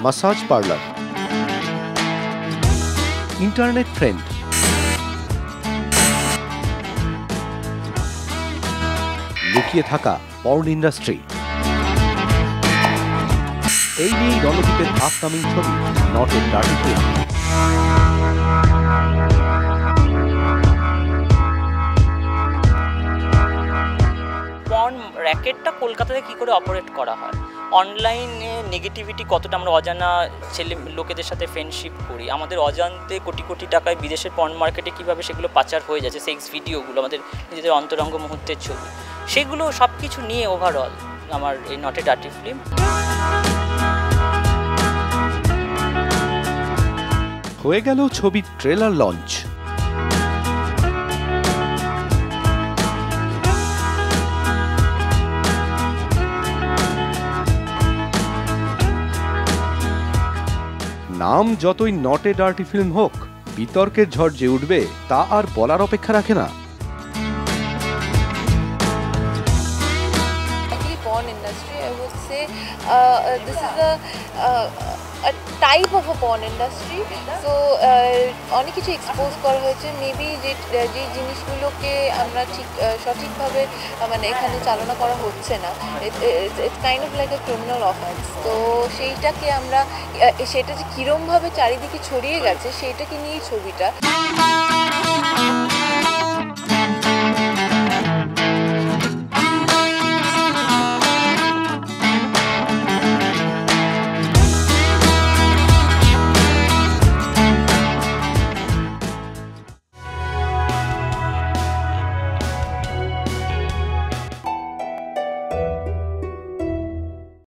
Massage parlour, internet trend, লুকিয়ে থাকা porn industry, এই নিয়েই রণদীপের আপকামিং ছবি not a dirty film. Porn র্যাকেটটা কলকাতাতে কী করে অপারেট করা হয়, অনলাইনে নেগেটিভিটি কতটা, আমরা অজানা ছেলে লোকেদের সাথে ফ্রেন্ডশিপ করি, আমাদের অজান্তে কোটি কোটি টাকায় বিদেশের পর্ন মার্কেটে কীভাবে সেগুলো পাচার হয়ে যাচ্ছে, সেক্স ভিডিওগুলো, আমাদের নিজেদের অন্তরঙ্গ মুহূর্তের ছবি, সেগুলো সব কিছু নিয়ে ওভারঅল আমার এই নট এ ডার্টি ফিল্ম। হয়ে গেল ছবির ট্রেলার লঞ্চ। নাম যতই নট এ ডার্টি ফিল্ম হোক, বিতর্কের ঝড় যে উঠবে তা আর বলার অপেক্ষা রাখে না। Porn industry, I would say this is a type of a porn industry. So অনেক কিছু এক্সপোজ করা হয়েছে, মেবি যে জিনিসগুলোকে আমরা ঠিক সঠিকভাবে মানে এখানে চালনা করা হচ্ছে না, it's kind of like a criminal offence. তো সেইটাকে আমরা সেটা যে কীরমভাবে চারিদিকে ছড়িয়ে গেছে সেইটাকে নিয়েই ছবিটা।